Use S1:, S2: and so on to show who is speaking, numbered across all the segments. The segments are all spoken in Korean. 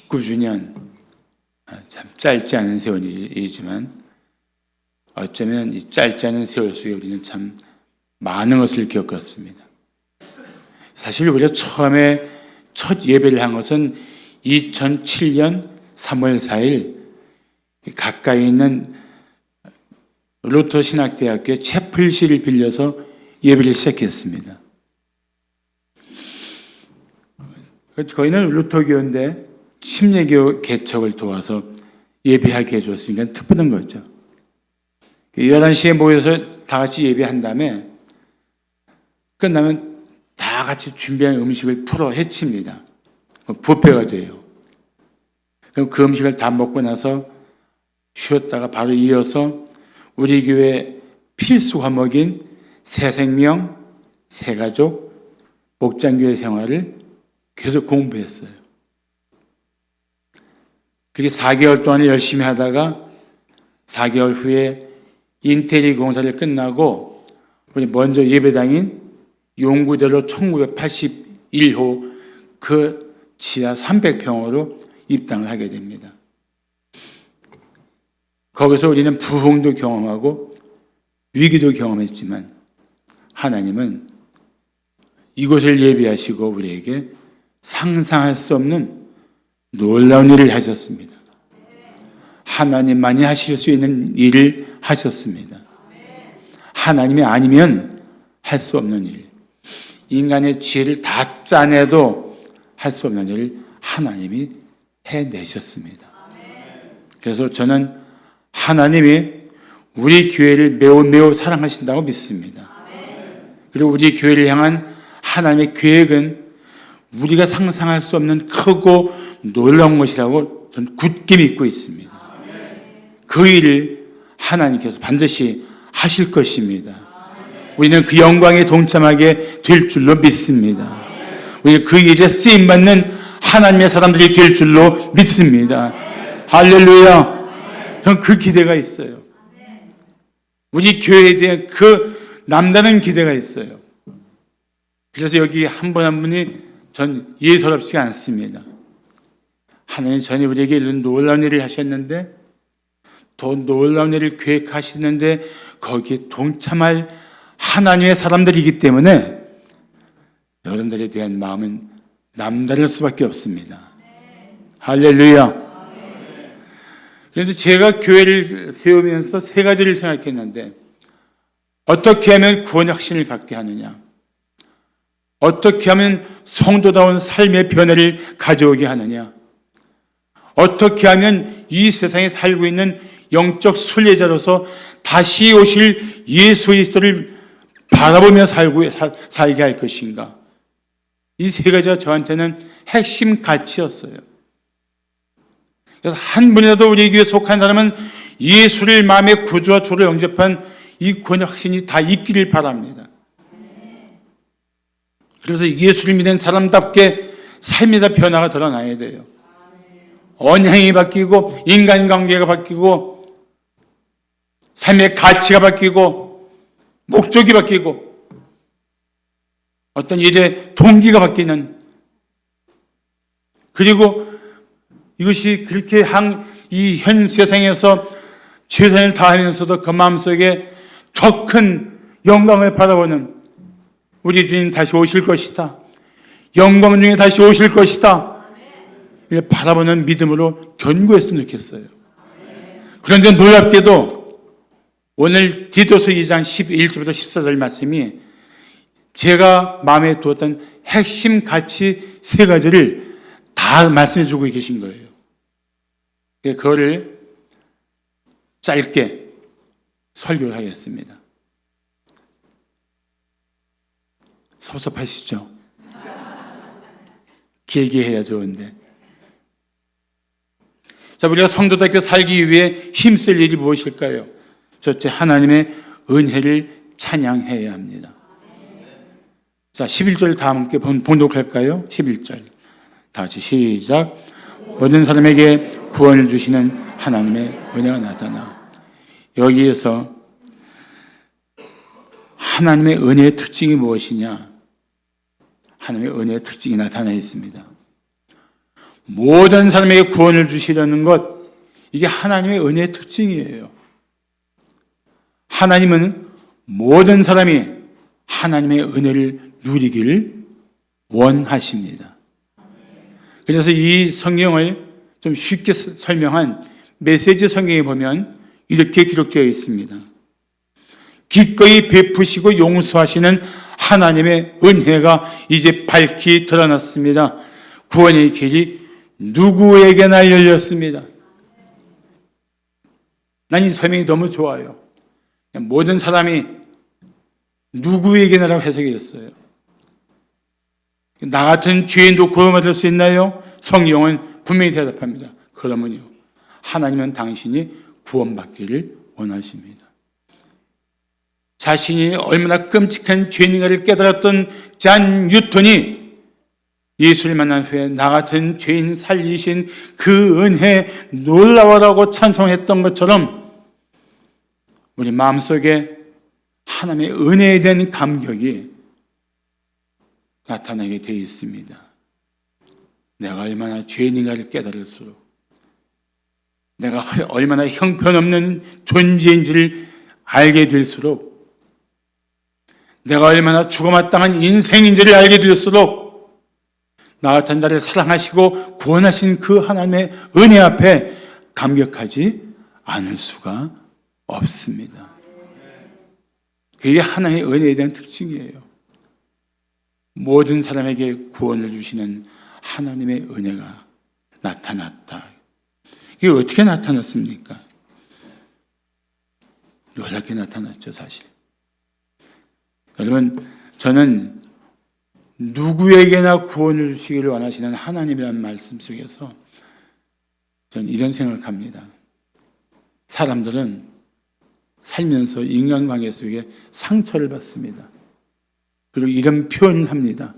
S1: 19주년, 참 짧지 않은 세월이지만 어쩌면 이 짧지 않은 세월 속에 우리는 참 많은 것을 겪었습니다. 사실 우리가 처음에 첫 예배를 한 것은 2007년 3월 4일 가까이 있는 루터 신학대학교의 채플실을 빌려서 예배를 시작했습니다. 거기는 루터교인데 침례교 개척을 도와서 예배하게 해줬으니까 특별한 거죠. 11시에 모여서 다 같이 예배한 다음에 끝나면 다 같이 준비한 음식을 풀어 헤칩니다. 뷔페가 돼요. 그럼 그 음식을 다 먹고 나서 쉬었다가 바로 이어서 우리 교회 필수 과목인 새생명, 새가족, 목장교회 생활을 계속 공부했어요. 그렇게 4개월 동안 열심히 하다가 4개월 후에 인테리어 공사를 끝나고 우리 먼저 예배당인 용구대로 1981호 그 지하 300평으로 입당을 하게 됩니다. 거기서 우리는 부흥도 경험하고 위기도 경험했지만 하나님은 이곳을 예비하시고 우리에게 상상할 수 없는 놀라운 일을 하셨습니다. 하나님만이 하실 수 있는 일을 하셨습니다. 하나님이 아니면 할 수 없는 일, 인간의 지혜를 다 짜내도 할 수 없는 일을 하나님이 해내셨습니다. 그래서 저는 하나님이 우리 교회를 매우 사랑하신다고 믿습니다. 그리고 우리 교회를 향한 하나님의 계획은 우리가 상상할 수 없는 크고 놀라운 것이라고 저는 굳게 믿고 있습니다. 그 일을 하나님께서 반드시 하실 것입니다. 우리는 그 영광에 동참하게 될 줄로 믿습니다. 우리는 그 일에 쓰임받는 하나님의 사람들이 될 줄로 믿습니다. 할렐루야. 저는 그 기대가 있어요. 우리 교회에 대한 그 남다른 기대가 있어요. 그래서 여기 한 분 한 분이 전 예사롭지 않습니다. 하나님 전에 우리에게 이런 놀라운 일을 하셨는데 더 놀라운 일을 계획하시는데 거기에 동참할 하나님의 사람들이기 때문에 여러분들에 대한 마음은 남다를 수밖에 없습니다. 할렐루야. 그래서 제가 교회를 세우면서 세 가지를 생각했는데 어떻게 하면 구원의 확신을 갖게 하느냐, 어떻게 하면 성도다운 삶의 변화를 가져오게 하느냐, 어떻게 하면 이 세상에 살고 있는 영적 순례자로서 다시 오실 예수 그리스도를 바라보며 살게 할 것인가. 이 세 가지가 저한테는 핵심 가치였어요. 그래서 한 분이라도 우리 교회에 속한 사람은 예수를 마음의 구주와 주로 영접한 이 구원의 확신이 다 있기를 바랍니다. 그래서 예수를 믿는 사람답게 삶에서 변화가 드러나야 돼요. 언행이 바뀌고 인간관계가 바뀌고 삶의 가치가 바뀌고 목적이 바뀌고 어떤 일의 동기가 바뀌는, 그리고 이것이 그렇게 이 현 세상에서 최선을 다하면서도 그 마음속에 더 큰 영광을 바라보는, 우리 주님 다시 오실 것이다, 영광 중에 다시 오실 것이다, 이렇게 바라보는 믿음으로 견고했으면 좋겠어요. 그런데 놀랍게도 오늘 디도서 2장 11절부터 14절 말씀이 제가 마음에 두었던 핵심 가치 세 가지를 다 말씀해 주고 계신 거예요. 그거를 짧게 설교를 하겠습니다. 섭섭하시죠? 길게 해야 좋은데. 자, 우리가 성도답게 살기 위해 힘쓸 일이 무엇일까요? 첫째, 하나님의 은혜를 찬양해야 합니다. 자, 11절 다 함께 봉독할까요? 11절. 다 같이 시작. 모든 사람에게 구원을 주시는 하나님의 은혜가 나타나. 여기에서 하나님의 은혜의 특징이 무엇이냐? 하나님의 은혜의 특징이 나타나 있습니다. 모든 사람에게 구원을 주시려는 것, 이게 하나님의 은혜의 특징이에요. 하나님은 모든 사람이 하나님의 은혜를 누리기를 원하십니다. 그래서 이 성경을 좀 쉽게 설명한 메시지 성경에 보면 이렇게 기록되어 있습니다. 기꺼이 베푸시고 용서하시는 하나님의 은혜가 이제 밝히 드러났습니다. 구원의 길이 누구에게나 열렸습니다. 난 이 설명이 너무 좋아요. 모든 사람이 누구에게나라고 해석이 됐어요. 나 같은 죄인도 구원받을 수 있나요? 성경은 분명히 대답합니다. 그러면요, 하나님은 당신이 구원받기를 원하십니다. 자신이 얼마나 끔찍한 죄인인가를 깨달았던 잔 뉴턴이 예수를 만난 후에 나 같은 죄인 살리신 그 은혜 놀라워라고 찬송했던 것처럼 우리 마음속에 하나님의 은혜에 대한 감격이 나타나게 되어 있습니다. 내가 얼마나 죄인인가를 깨달을수록, 내가 얼마나 형편없는 존재인지를 알게 될수록, 내가 얼마나 죽어마땅한 인생인지를 알게 될수록 나 같은 나를 사랑하시고 구원하신 그 하나님의 은혜 앞에 감격하지 않을 수가 없습니다. 그게 하나님의 은혜에 대한 특징이에요. 모든 사람에게 구원을 주시는 하나님의 은혜가 나타났다. 이게 어떻게 나타났습니까? 놀랍게 나타났죠, 사실. 여러분, 저는 누구에게나 구원을 주시기를 원하시는 하나님이라는 말씀 속에서 저는 이런 생각합니다. 사람들은 살면서 인간관계 속에 상처를 받습니다. 그리고 이런 표현을 합니다.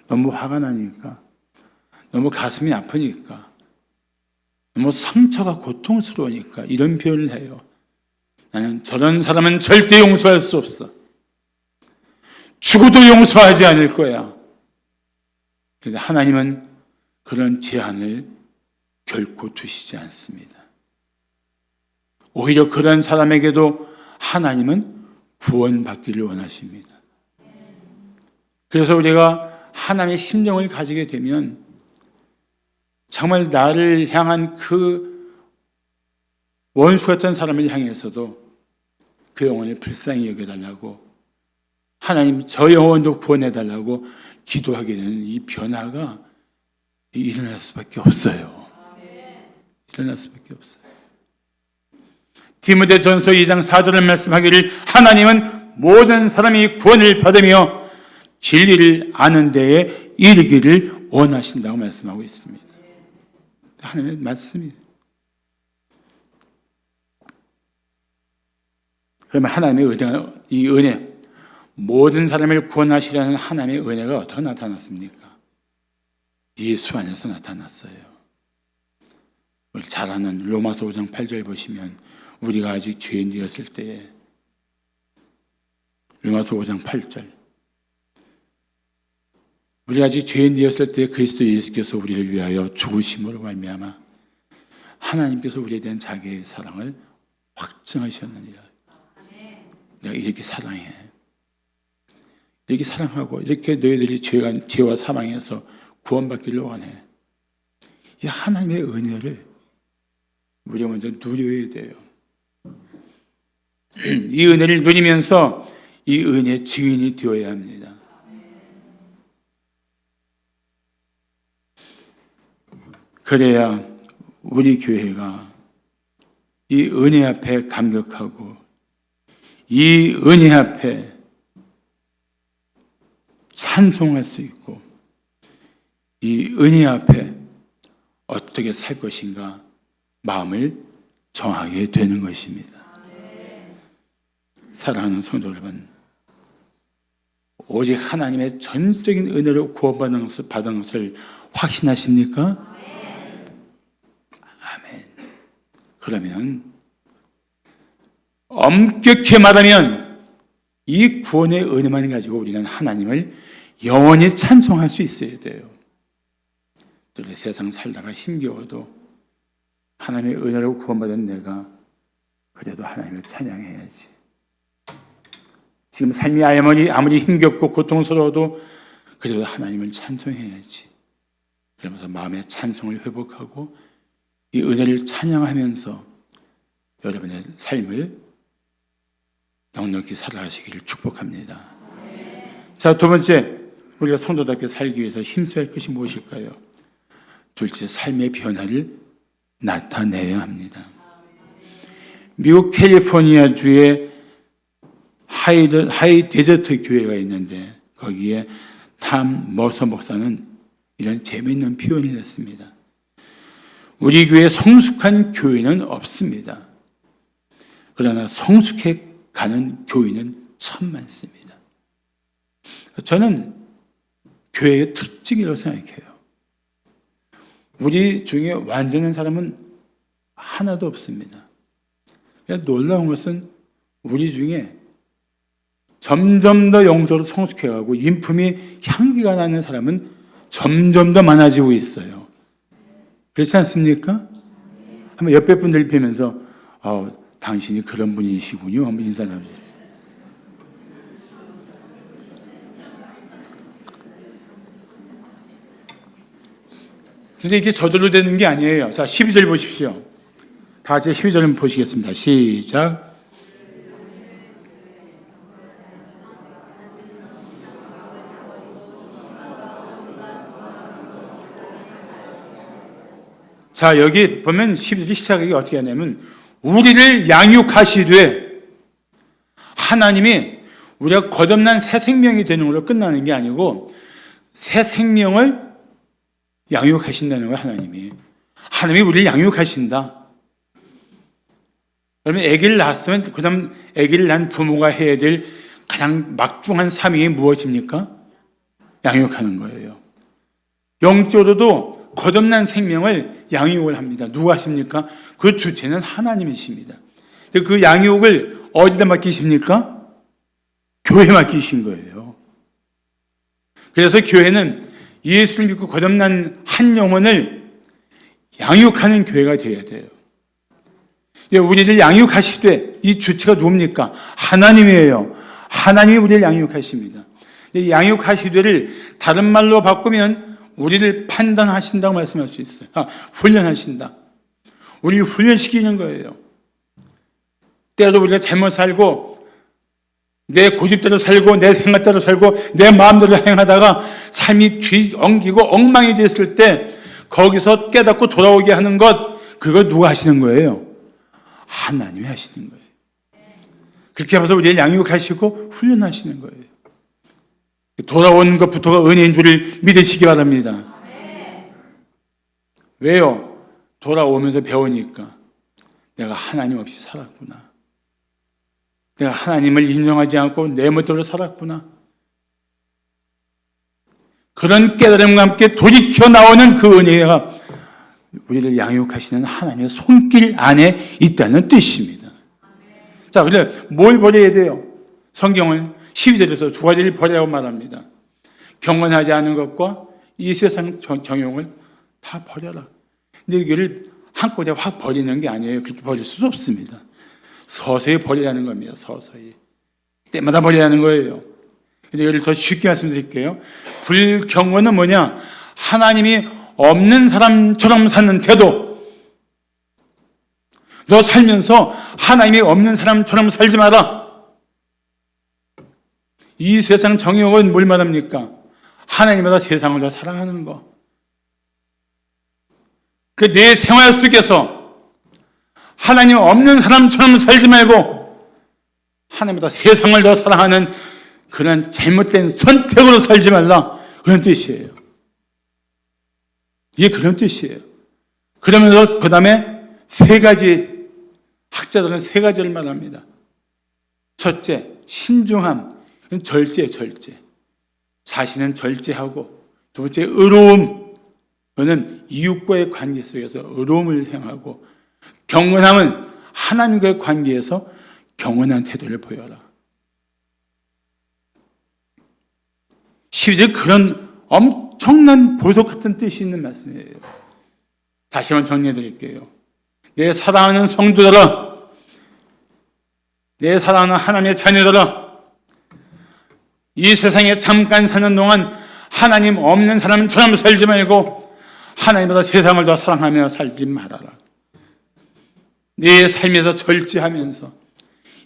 S1: 너무 화가 나니까, 너무 가슴이 아프니까, 너무 상처가 고통스러우니까 이런 표현을 해요. 나는 저런 사람은 절대 용서할 수 없어. 죽어도 용서하지 않을 거야. 그런데 하나님은 그런 제한을 결코 두시지 않습니다. 오히려 그런 사람에게도 하나님은 구원받기를 원하십니다. 그래서 우리가 하나님의 심령을 가지게 되면 정말 나를 향한 그 원수 같은 사람을 향해서도 그 영혼을 불쌍히 여겨달라고, 하나님 저 영혼도 구원해달라고 기도하게 되는 이 변화가 일어날 수밖에 없어요. 일어날 수밖에 없어요. 디모데전서 2장 4절을 말씀하기를 하나님은 모든 사람이 구원을 받으며 진리를 아는 데에 이르기를 원하신다고 말씀하고 있습니다. 하나님의 말씀이에요. 그러면 하나님의 이 은혜, 모든 사람을 구원하시려는 하나님의 은혜가 어떻게 나타났습니까? 예수 안에서 나타났어요. 우리 잘 아는 로마서 5장 8절 보시면 우리가 아직 죄인이었을 때에, 로마서 5장 8절, 우리가 아직 죄인이었을 때에 그리스도 예수께서 우리를 위하여 죽으심으로 말미암아 하나님께서 우리에 대한 자기의 사랑을 확증하셨느니라. 내가 이렇게 사랑해, 이렇게 사랑하고 이렇게 너희들이 죄와 사망에서 구원받기를 원해. 이 하나님의 은혜를 우리가 먼저 누려야 돼요. 이 은혜를 누리면서 이 은혜의 증인이 되어야 합니다. 그래야 우리 교회가 이 은혜 앞에 감격하고 이 은혜 앞에 찬송할 수 있고 이 은혜 앞에 어떻게 살 것인가 마음을 정하게 되는 것입니다. 사랑하는 성도 여러분, 오직 하나님의 전적인 은혜로 구원받은 것을 받은 것을 확신하십니까? 아멘. 그러면 엄격히 말하면 이 구원의 은혜만 가지고 우리는 하나님을 영원히 찬송할 수 있어야 돼요. 세상 살다가 힘겨워도 하나님의 은혜로 구원받은 내가 그래도 하나님을 찬양해야지. 지금 삶이 아무리 힘겹고 고통스러워도 그래도 하나님을 찬송해야지. 그러면서 마음의 찬송을 회복하고 이 은혜를 찬양하면서 여러분의 삶을 넉넉히 살아가시기를 축복합니다. 자, 두 번째, 우리가 성도답게 살기 위해서 힘써야 할 것이 무엇일까요? 둘째, 삶의 변화를 나타내야 합니다. 미국 캘리포니아주에 하이 데저트 교회가 있는데 거기에 탐 머서 목사는 이런 재미있는 표현을 했습니다. 우리 교회에 성숙한 교회는 없습니다. 그러나 성숙해 가는 교회는 참 많습니다. 저는 교회의 특징이라고 생각해요. 우리 중에 완전한 사람은 하나도 없습니다. 놀라운 것은 우리 중에 점점 더 영적으로 성숙해가고 인품이 향기가 나는 사람은 점점 더 많아지고 있어요. 그렇지 않습니까? 한번 옆에 분들 뵈면서 당신이 그런 분이시군요. 한번 인사 나누십시오. 근데 이게 저절로 되는 게 아니에요. 자, 12절 보십시오. 다 같이 12절 보시겠습니다. 시작. 자, 여기 보면 12절 시작하기 어떻게 하냐면 우리를 양육하시되, 하나님이 우리가 거듭난 새 생명이 되는 걸로 끝나는 게 아니고 새 생명을 양육하신다는 거예요. 하나님이 우리를 양육하신다. 그러면 아기를 낳았으면 그 다음 아기를 낳은 부모가 해야 될 가장 막중한 사명이 무엇입니까? 양육하는 거예요. 영적으로도 거듭난 생명을 양육을 합니다. 누가 하십니까? 그 주체는 하나님이십니다. 그 양육을 어디다 맡기십니까? 교회에 맡기신 거예요. 그래서 교회는 예수를 믿고 거듭난 한 영혼을 양육하는 교회가 되어야 돼요. 우리를 양육하시되, 이 주체가 누굽니까? 하나님이에요. 하나님이 우리를 양육하십니다. 양육하시되를 다른 말로 바꾸면 우리를 판단하신다고 말씀할 수 있어요. 훈련하신다. 우리를 훈련시키는 거예요. 때로 우리가 잘못 살고 내 고집대로 살고 내 생각대로 살고 내 마음대로 행하다가 삶이 뒤엉기고 엉망이 됐을 때 거기서 깨닫고 돌아오게 하는 것, 그거 누가 하시는 거예요? 하나님이 하시는 거예요. 그렇게 하면서 우리를 양육하시고 훈련하시는 거예요. 돌아오는 것부터가 은혜인 줄을 믿으시기 바랍니다. 왜요? 돌아오면서 배우니까 내가 하나님 없이 살았구나. 내가 하나님을 인정하지 않고 내 멋대로 살았구나. 그런 깨달음과 함께 돌이켜 나오는 그 은혜가 우리를 양육하시는 하나님의 손길 안에 있다는 뜻입니다. 자, 그런데 뭘 버려야 돼요? 성경은 12절에서 두 가지를 버리라고 말합니다. 경건하지 않은 것과 이 세상 정욕을 다 버려라. 근데 이거를 한꺼번에 확 버리는 게 아니에요. 그렇게 버릴 수 없습니다. 서서히 버리라는 겁니다. 서서히. 때마다 버리라는 거예요. 근데 이걸 더 쉽게 말씀드릴게요. 불경건은 뭐냐? 하나님이 없는 사람처럼 사는 태도. 너 살면서 하나님이 없는 사람처럼 살지 마라. 이 세상 정욕은 뭘 말합니까? 하나님보다 세상을 더 사랑하는 거. 그 내 생활 속에서 하나님 없는 사람처럼 살지 말고 하나님보다 세상을 더 사랑하는 그런 잘못된 선택으로 살지 말라. 그런 뜻이에요. 이게 그런 뜻이에요. 그러면서 그 다음에 세 가지, 학자들은 세 가지를 말합니다. 첫째, 신중함. 절제. 자신은 절제하고, 두 번째, 의로움. 그는 이웃과의 관계 속에서 의로움을 행하고, 경건함은 하나님과의 관계에서 경건한 태도를 보여라. 12절 그런 엄청난 보석 같은 뜻이 있는 말씀이에요. 다시 한번 정리해 드릴게요. 내 사랑하는 성도들아, 내 사랑하는 하나님의 자녀들아, 이 세상에 잠깐 사는 동안 하나님 없는 사람처럼 살지 말고 하나님보다 세상을 더 사랑하며 살지 말아라. 내 삶에서 절제하면서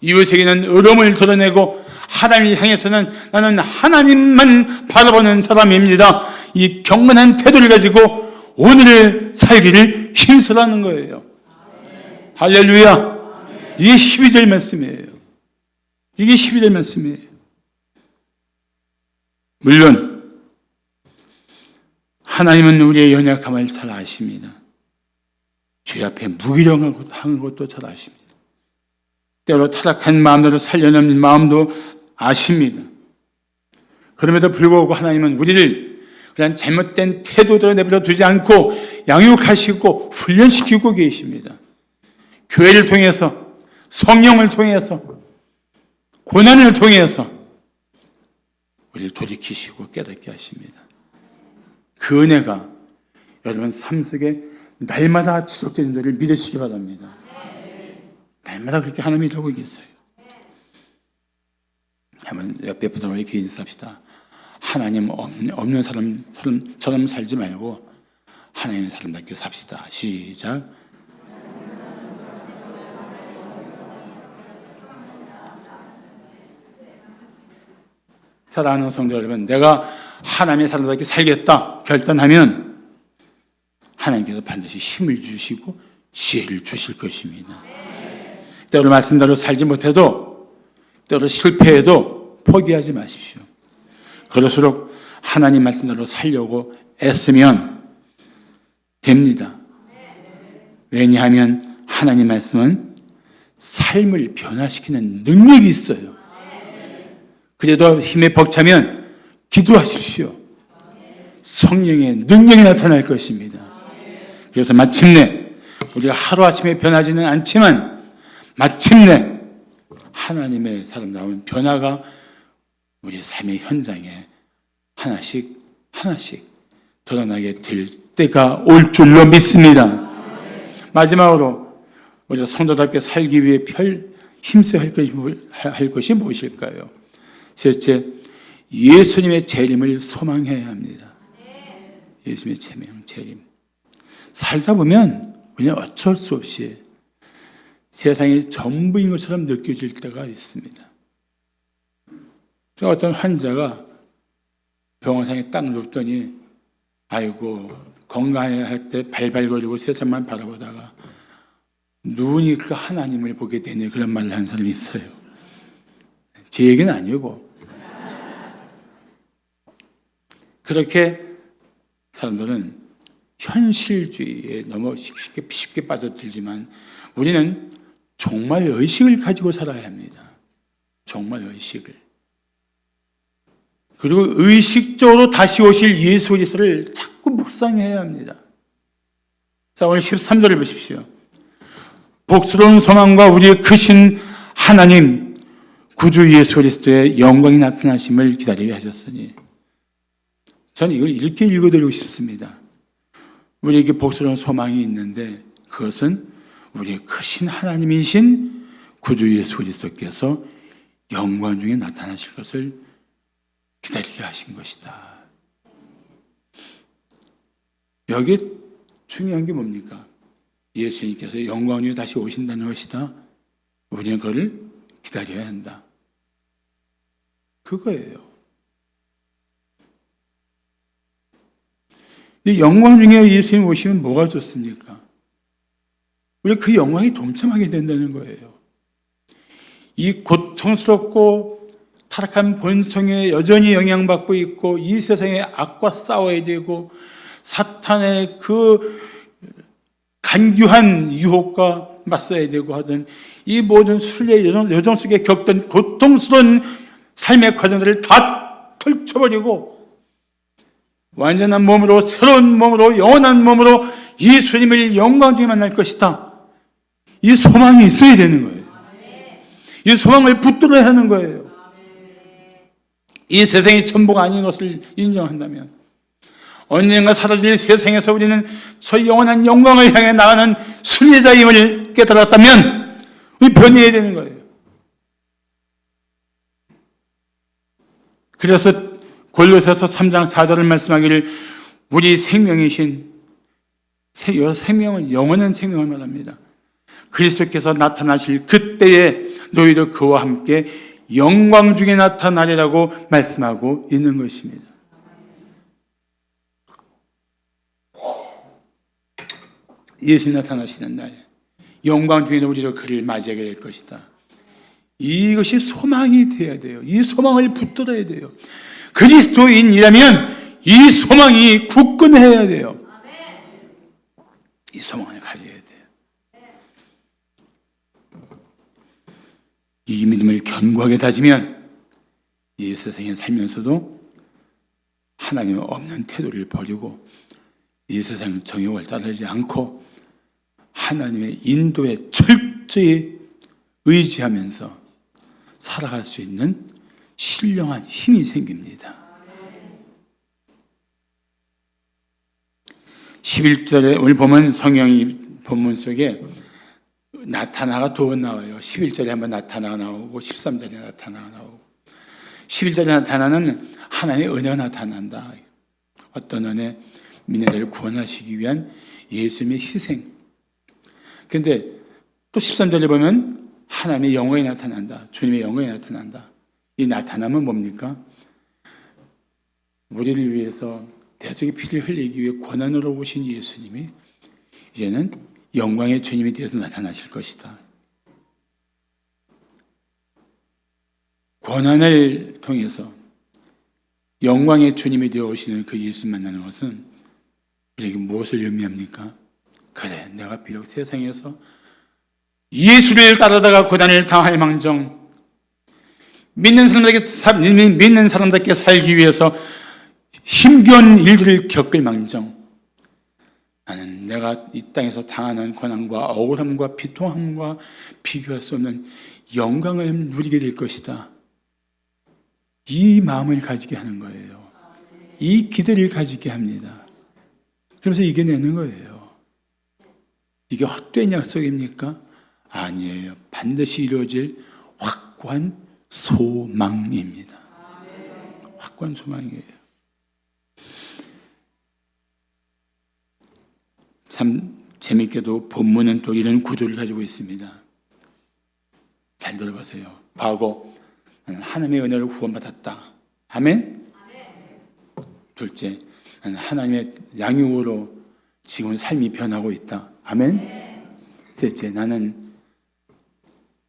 S1: 이웃에게는 의로움을 드러내고 하나님을 향해서는 나는 하나님만 바라보는 사람입니다. 이 경건한 태도를 가지고 오늘을 살기를 힘쓰라는 거예요. 할렐루야. 이게 12절 말씀이에요. 이게 12절 말씀이에요. 물론 하나님은 우리의 연약함을 잘 아십니다. 죄 앞에 무기력한 것도 잘 아십니다. 때로 타락한 마음대로 살려는 마음도 아십니다. 그럼에도 불구하고 하나님은 우리를 그냥 잘못된 태도대로 내버려 두지 않고 양육하시고 훈련시키고 계십니다. 교회를 통해서, 성령을 통해서, 고난을 통해서 우리를 돌이키시고 깨닫게 하십니다. 그 은혜가 여러분 삶 속에 날마다 지속되는 줄을 믿으시기 바랍니다. 날마다 그렇게 하나님이 일하고 계세요. 한번 옆에 보다 이렇게 인사합시다. 하나님 없는 사람처럼 살지 말고 하나님의 사람답게 삽시다. 시작. 사랑하는 성도 여러분, 내가 하나님의 사람답게 살겠다 결단하면 하나님께서 반드시 힘을 주시고 지혜를 주실 것입니다. 때로 말씀대로 살지 못해도, 때로 실패해도 포기하지 마십시오. 그럴수록 하나님 말씀대로 살려고 애쓰면 됩니다. 왜냐하면 하나님 말씀은 삶을 변화시키는 능력이 있어요. 그래도 힘에 벅차면 기도하십시오. 성령의 능력이 나타날 것입니다. 그래서 마침내 우리가 하루아침에 변하지는 않지만 마침내 하나님의 사람다운 변화가 우리 삶의 현장에 하나씩 드러나게 될 때가 올 줄로 믿습니다. 마지막으로 우리가 성도답게 살기 위해 힘써야 할 것이 무엇일까요? 셋째, 예수님의 재림을 소망해야 합니다. 예수님의 재림. 살다 보면 그냥 어쩔 수 없이 세상이 전부인 것처럼 느껴질 때가 있습니다. 어떤 환자가 병원상에 딱 눕더니 아이고 건강해야 할 때 발발거리고 세상만 바라보다가 누우니까 하나님을 보게 되네, 그런 말을 하는 사람이 있어요. 제 얘기는 아니고 그렇게 사람들은 현실주의에 너무 쉽게 빠져들지만 우리는 정말 의식을 가지고 살아야 합니다. 정말 의식을. 그리고 의식적으로 다시 오실 예수 그리스도를 자꾸 묵상해야 합니다. 자, 오늘 13절을 보십시오. 복스러운 소망과 우리의 크신 하나님 구주 예수 그리스도의 영광이 나타나심을 기다리게 하셨으니, 저는 이걸 이렇게 읽어드리고 싶습니다. 우리에게 복스러운 소망이 있는데 그것은 우리의 크신 하나님이신 구주 예수 그리스도께서 영광 중에 나타나실 것을 기다리게 하신 것이다. 여기에 중요한 게 뭡니까? 예수님께서 영광 중에 다시 오신다는 것이다. 우리는 그걸 기다려야 한다. 그거예요. 이 영광 중에 예수님 오시면 뭐가 좋습니까? 우리가 그 영광에 동참하게 된다는 거예요. 이 고통스럽고 타락한 본성에 여전히 영향받고 있고 이 세상의 악과 싸워야 되고 사탄의 그 간교한 유혹과 맞서야 되고 하던 이 모든 순례 여정 속에 겪던 고통스러운 삶의 과정들을 다 펼쳐버리고 완전한 몸으로, 새로운 몸으로, 영원한 몸으로 예수님을 영광 중에 만날 것이다. 이 소망이 있어야 되는 거예요. 이 소망을 붙들어야 하는 거예요. 이 세상이 전부가 아닌 것을 인정한다면 언젠가 사라질 세상에서 우리는 저 영원한 영광을 향해 나가는 순례자임을 깨달았다면 우리 변해야 되는 거예요. 그래서 골로새서 3장 4절을 말씀하기를 우리 생명이신 생명은 영원한 생명을 말합니다. 그리스도께서 나타나실 그때에 너희도 그와 함께 영광 중에 나타나리라고 말씀하고 있는 것입니다. 예수님 나타나시는 날 영광 중에 우리도 그를 맞이하게 될 것이다. 이것이 소망이 되어야 돼요. 이 소망을 붙들어야 돼요. 그리스도인이라면 이 소망이 굳건해야 돼요. 이 소망을 가져야 돼요. 이 믿음을 견고하게 다지면 이 세상에 살면서도 하나님 없는 태도를 버리고 이 세상 정욕을 따르지 않고 하나님의 인도에 철저히 의지하면서 살아갈 수 있는 신령한 힘이 생깁니다. 11절에 오늘 보면 성경이 본문 속에 나타나가 두 번 나와요. 11절에 한번 나타나가 나오고 13절에 나타나가 나오고 11절에 나타나는 하나님의 은혜가 나타난다. 어떤 은혜? 믿는 자를 구원하시기 위한 예수님의 희생. 그런데 또 13절에 보면 하나님의 영광이 나타난다. 주님의 영광이 나타난다. 이 나타남은 뭡니까? 우리를 위해서 대속의 피를 흘리기 위해 고난으로 오신 예수님이 이제는 영광의 주님이 되어서 나타나실 것이다. 고난을 통해서 영광의 주님이 되어 오시는 그 예수 만나는 것은 우리에게 무엇을 의미합니까? 그래, 내가 비록 세상에서 예수를 따르다가 고난을 당할 망정 믿는 사람답게 살기 위해서 힘겨운 일들을 겪을 망정 나는 내가 이 땅에서 당하는 고난과 억울함과 비통함과 비교할 수 없는 영광을 누리게 될 것이다. 이 마음을 가지게 하는 거예요. 이 기대를 가지게 합니다. 그러면서 이겨내는 거예요. 이게 헛된 약속입니까? 아니에요. 반드시 이루어질 확고한 소망입니다. 확고한 소망이에요. 참 재밌게도 본문은 또 이런 구조를 가지고 있습니다. 잘 들어보세요. 과거 나는 하나님의 은혜로 구원받았다. 아멘? 둘째, 나는 하나님의 양육으로 지금 삶이 변하고 있다. 아멘? 셋째, 나는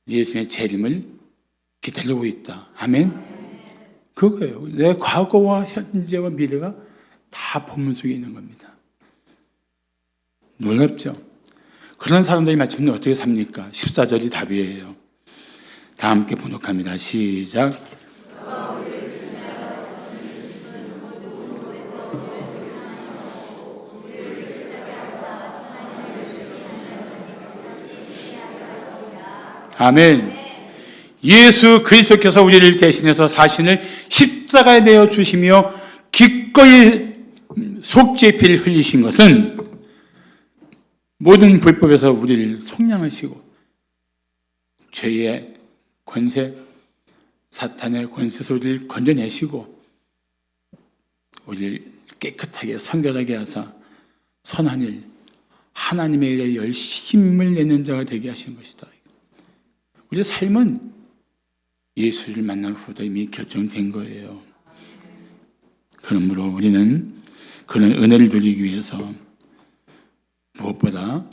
S1: 예수님의 재림을 기다리고 있다. 아멘? 그거예요. 내 과거와 현재와 미래가 다 본문 속에 있는 겁니다. 놀랍죠? 그런 사람들이 마침 어떻게 삽니까? 14절이 답이에요. 다 함께 번역합니다. 시작. 아멘. 예수 그리스도께서 우리를 대신해서 자신을 십자가에 내어 주시며 기꺼이 속죄의 피를 흘리신 것은 모든 불법에서 우리를 속량하시고 죄의 권세, 사탄의 권세 소리를 건져내시고 우리를 깨끗하게 성결하게 하사 선한 일, 하나님의 일에 열심을 내는 자가 되게 하신 것이다. 우리의 삶은 예수를 만난 후부터 이미 결정된 거예요. 그러므로 우리는 그런 은혜를 누리기 위해서 무엇보다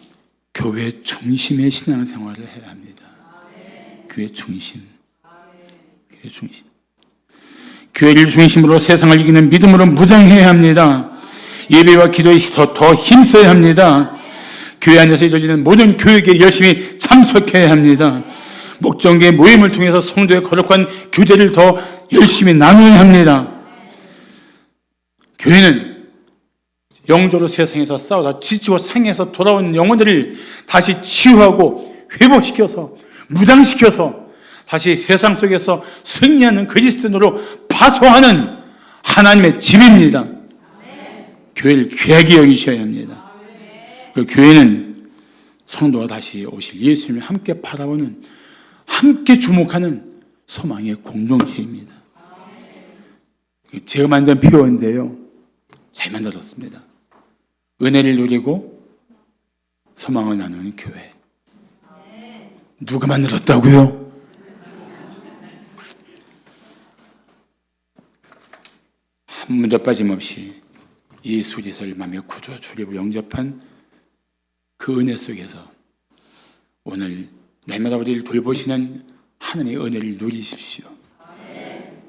S1: 교회 중심의 신앙생활을 해야 합니다. 교회 중심. 교회 중심. 교회를 중심으로 세상을 이기는 믿음으로 무장해야 합니다. 예배와 기도에 더 힘써야 합니다. 교회 안에서 이루어지는 모든 교육에 열심히 참석해야 합니다. 목장교회 모임을 통해서 성도의 거룩한 교제를 더 열심히 나누어야 합니다. 교회는 영적으로 세상에서 싸우다 지치고 상해서 돌아온 영혼들을 다시 치유하고 회복시켜서 무장시켜서 다시 세상 속에서 승리하는 그리스도인으로 파송하는 하나님의 집입니다. 교회를 귀하게 여기셔야 합니다. 그 교회는 성도가 다시 오실 예수님을 함께 바라보는, 함께 주목하는 소망의 공동체입니다. 제가 만든 표어인데요, 잘 만들었습니다. 은혜를 누리고 소망을 나누는 교회. 누가 만들었다고요? 한 문도 빠짐없이 예수 그리스도를 마음의 구주 주님을 영접한 그 은혜 속에서 오늘 날마다 우리를 돌보시는 하나님의 은혜를 누리십시오.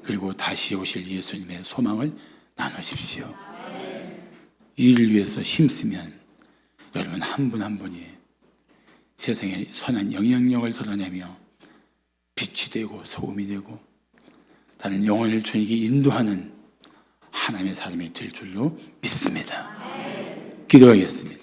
S1: 그리고 다시 오실 예수님의 소망을 나누십시오. 이 일을 위해서 힘쓰면 여러분 한 분 한 분이 세상에 선한 영향력을 드러내며 빛이 되고 소금이 되고 다른 영혼을 주님께 인도하는 하나님의 사람이 될 줄로 믿습니다. 기도하겠습니다.